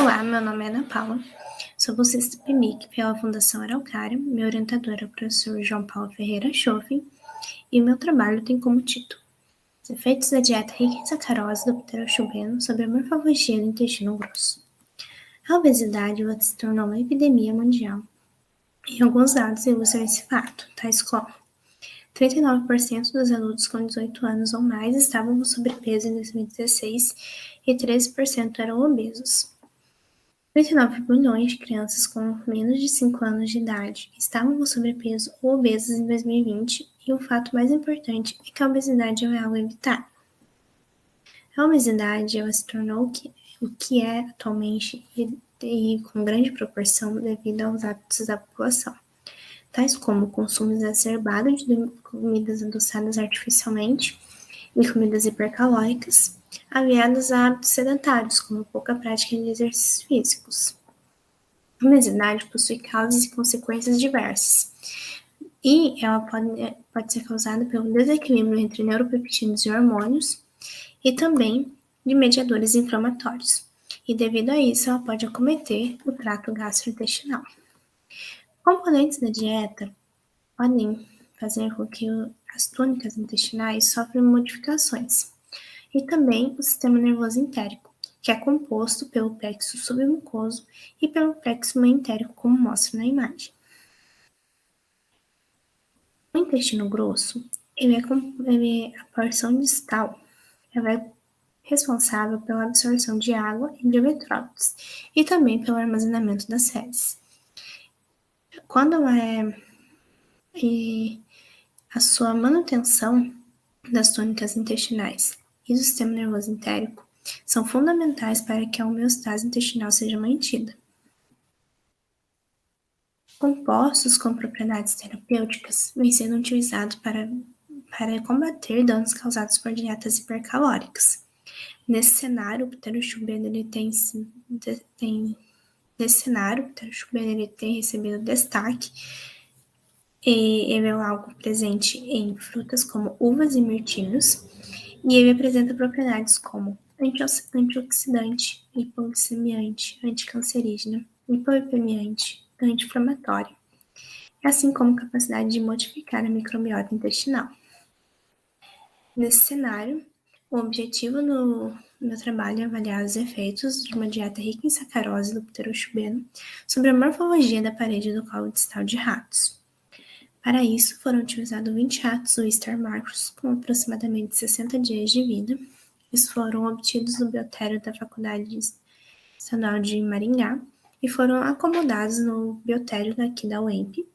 Olá, meu nome é Ana Paula, sou bolsista PMIC pela Fundação Araucária, meu orientador é o professor João Paulo Ferreira Schoffen, e o meu trabalho tem como título Os efeitos da dieta rica em sacarose do pterochubeno sobre a morfologia do intestino grosso. A obesidade se tornou uma epidemia mundial, e alguns dados ilustram esse fato, tais como 39% dos adultos com 18 anos ou mais estavam com sobrepeso em 2016 e 13% eram obesos. 39 milhões de crianças com menos de 5 anos de idade estavam com sobrepeso ou obesos em 2020 e o fato mais importante é que a obesidade é algo evitável. A obesidade se tornou o que é atualmente e com grande proporção devido aos hábitos da população, tais como o consumo exacerbado de comidas adoçadas artificialmente e comidas hipercalóricas, aliadas a hábitos sedentários, como pouca prática de exercícios físicos. A obesidade possui causas e consequências diversas, e ela pode ser causada pelo desequilíbrio entre neuropeptídeos e hormônios, e também de mediadores inflamatórios. E devido a isso, ela pode acometer o trato gastrointestinal. Componentes da dieta podem fazer com que as túnicas intestinais sofram modificações, e também o sistema nervoso entérico, que é composto pelo plexo submucoso e pelo plexo meentérico, como mostra na imagem. O intestino grosso, a porção distal, ela é responsável pela absorção de água e de eletrólitos, e também pelo armazenamento das fezes. Quando a sua manutenção das túnicas intestinais e do sistema nervoso entérico são fundamentais para que a homeostase intestinal seja mantida. Compostos com propriedades terapêuticas vêm sendo utilizados para combater danos causados por dietas hipercalóricas. Nesse cenário, o pterochubeno tem recebido destaque, e ele é algo presente em frutas como uvas e mirtilos, e ele apresenta propriedades como antioxidante, hipoglicemiante, anticancerígena, hipolipemiante, anti-inflamatório, assim como capacidade de modificar a microbiota intestinal. Nesse cenário, o objetivo do meu trabalho é avaliar os efeitos de uma dieta rica em sacarose do pterochubeno sobre a morfologia da parede do colo distal de ratos. Para isso, foram utilizados 20 ratos Wistar Marcos com aproximadamente 60 dias de vida. Eles foram obtidos do biotério da Faculdade Estadual de Maringá e foram acomodados no biotério daqui da UEMP.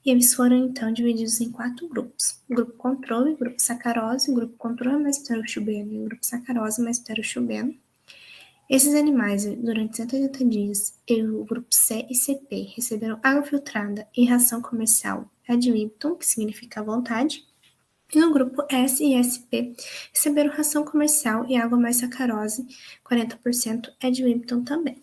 E eles foram, então, divididos em 4 grupos. Grupo controle, grupo sacarose, grupo controle mais pterochubeno e grupo sacarose mais pterochubeno. Esses animais, durante 180 dias, o grupo C e CP receberam água filtrada e ração comercial ad libitum, que significa vontade, e no grupo S e SP receberam ração comercial e água mais sacarose, 40% ad libitum também.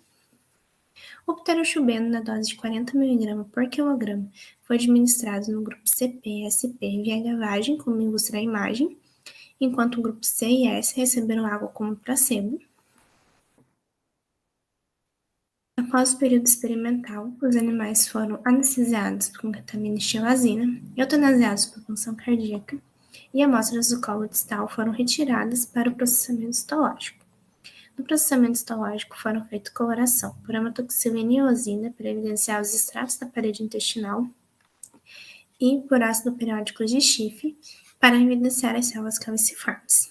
O pterochubeno na dose de 40 mg por quilograma foi administrado no grupo CP e SP via lavagem, como ilustra a imagem, enquanto o grupo C e S receberam água como placebo. Após o período experimental, os animais foram anestesiados com ketamina e xilazina, eutanasiados por função cardíaca, e amostras do colo distal foram retiradas para o processamento histológico. No processamento histológico foram feitas coloração por amatoxilina e eosina para evidenciar os estratos da parede intestinal e por ácido periódico de Schiff para evidenciar as células caliciformes.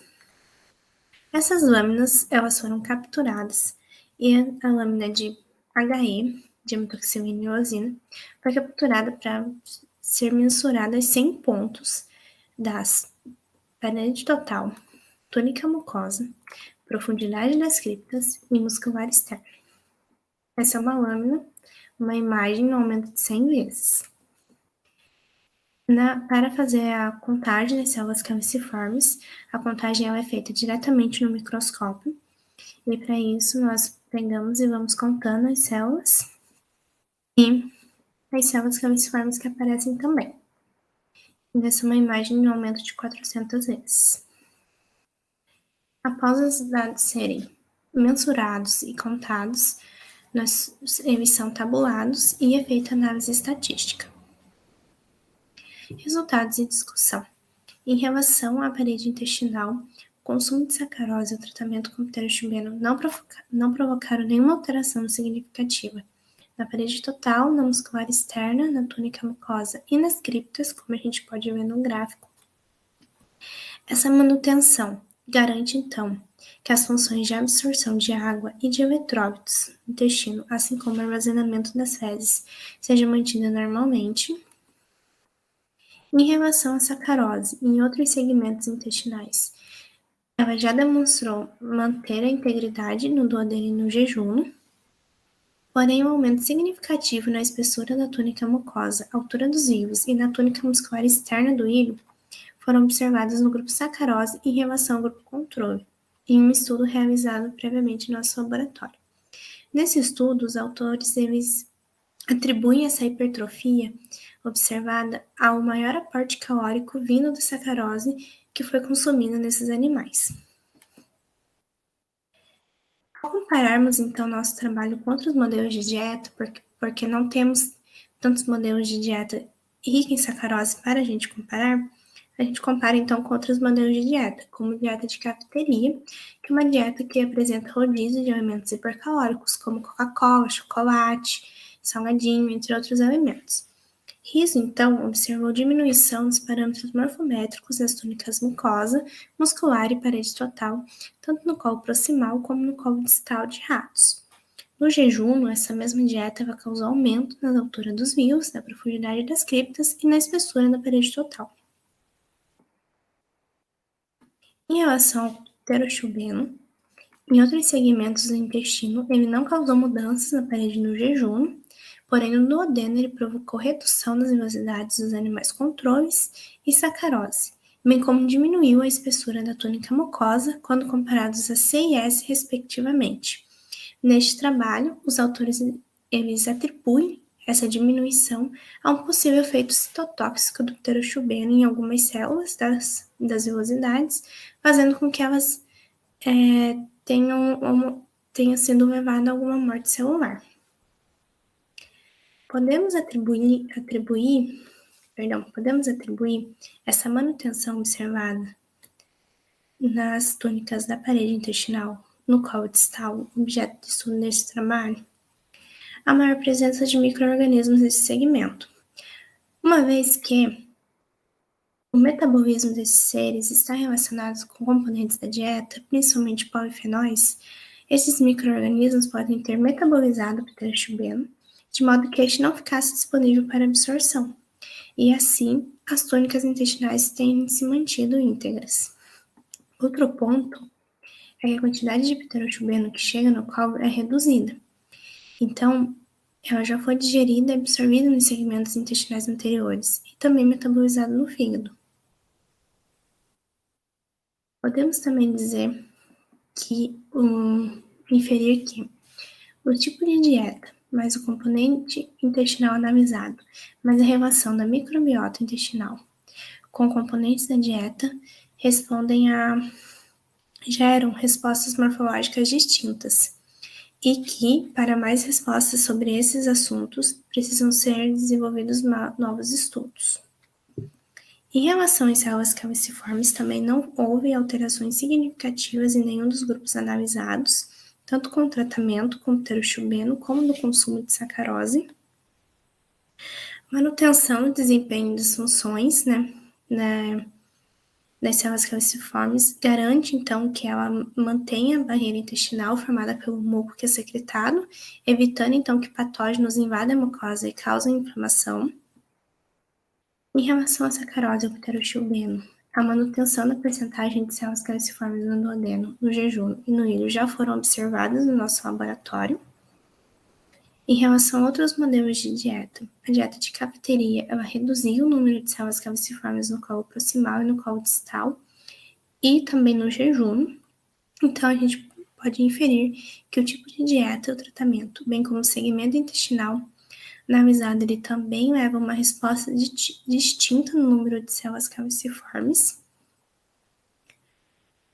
Essas lâminas elas foram capturadas e a lâmina de HE, de amatoxilina e eosina, foi capturada para ser mensurada os 100 pontos das parede total, túnica mucosa, profundidade das criptas e muscular externo. Essa é uma lâmina, uma imagem no aumento de 100 vezes. Para fazer a contagem das células caliciformes, a contagem ela é feita diretamente no microscópio, e para isso nós pegamos e vamos contando as células e as células caliciformes que aparecem também. Essa é uma imagem no aumento de 400 vezes. Após os dados serem mensurados e contados, eles são tabulados e é feita análise estatística. Resultados e discussão. Em relação à parede intestinal, o consumo de sacarose e o tratamento com pterochubeno não provocaram nenhuma alteração significativa na parede total, na muscular externa, na túnica mucosa e nas criptas, como a gente pode ver no gráfico. Essa manutenção garante, então, que as funções de absorção de água e de eletrólitos no intestino, assim como o armazenamento das fezes, sejam mantidas normalmente. Em relação à sacarose em outros segmentos intestinais, ela já demonstrou manter a integridade no duodeno e no jejum, porém, um aumento significativo na espessura da túnica mucosa, altura dos vivos e na túnica muscular externa do ilho foram observados no grupo sacarose em relação ao grupo controle, em um estudo realizado previamente em nosso laboratório. Nesse estudo, os autores eles atribuem essa hipertrofia observada ao maior aporte calórico vindo da sacarose que foi consumida nesses animais. Ao compararmos, então, nosso trabalho com outros modelos de dieta, porque não temos tantos modelos de dieta rica em sacarose para a gente comparar, a gente compara, então, com outros modelos de dieta, como dieta de cafeteria, que é uma dieta que apresenta rodízio de alimentos hipercalóricos, como Coca-Cola, chocolate, salgadinho, entre outros alimentos. Riso, então, observou diminuição dos parâmetros morfométricos das túnicas mucosa, muscular e parede total, tanto no colo proximal como no colo distal de ratos. No jejum, essa mesma dieta causou aumento na altura dos vivos, na profundidade das criptas e na espessura da parede total. Em relação ao pterochubeno, em outros segmentos do intestino, ele não causou mudanças na parede no jejum, porém no duodeno ele provocou redução das velocidades dos animais controles e sacarose, bem como diminuiu a espessura da túnica mucosa quando comparados a C e S respectivamente. Neste trabalho, os autores eles atribuem essa diminuição a um possível efeito citotóxico do pterochubeno em algumas células das velocidades, fazendo com que elas tenha sido levado a alguma morte celular. Podemos atribuir essa manutenção observada nas túnicas da parede intestinal, no colo distal, objeto de estudo nesse trabalho, a maior presença de micro-organismos nesse segmento, uma vez que o metabolismo desses seres está relacionado com componentes da dieta, principalmente polifenóis. Esses micro-organismos podem ter metabolizado o pterochubeno, de modo que este não ficasse disponível para absorção, e assim as túnicas intestinais têm se mantido íntegras. Outro ponto é que a quantidade de pterochubeno que chega no colo é reduzida, então ela já foi digerida e absorvida nos segmentos intestinais anteriores e também metabolizada no fígado. Podemos também dizer inferir que o tipo de dieta, mais o componente intestinal analisado, mais a relação da microbiota intestinal com componentes da dieta, geram respostas morfológicas distintas e que, para mais respostas sobre esses assuntos, precisam ser desenvolvidos novos estudos. Em relação às células caliciformes, também não houve alterações significativas em nenhum dos grupos analisados, tanto com o tratamento com pterochubeno como no consumo de sacarose. Manutenção e desempenho das funções, das células caliciformes garante, então, que ela mantenha a barreira intestinal formada pelo muco que é secretado, evitando, então, que patógenos invadam a mucosa e causem inflamação. Em relação à sacarose e ao pterochubeno, a manutenção da percentagem de células caliciformes no duodeno, no jejum e no ilho já foram observadas no nosso laboratório. Em relação a outros modelos de dieta, a dieta de cafeteria, ela reduziu o número de células caliciformes no colo proximal e no colo distal, e também no jejum. Então, a gente pode inferir que o tipo de dieta e o tratamento, bem como o segmento intestinal analisado, ele também leva a uma resposta distinta no número de células caliciformes.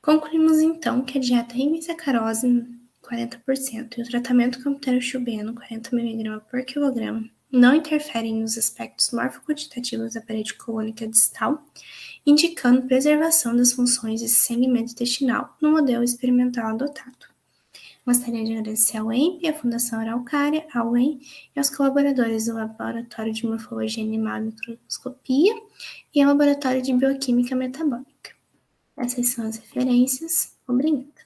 Concluímos, então, que a dieta rica em sacarose 40%, e o tratamento com pterostilbeno, 40 mg por quilograma, não interferem nos aspectos morfoquantitativos da parede colônica distal, indicando preservação das funções de segmento intestinal no modelo experimental adotado. Gostaria de agradecer ao EMP, a Fundação Araucária, ao UEM e aos colaboradores do Laboratório de Morfologia Animal e Microscopia e ao Laboratório de Bioquímica Metabólica. Essas são as referências. Obrigada.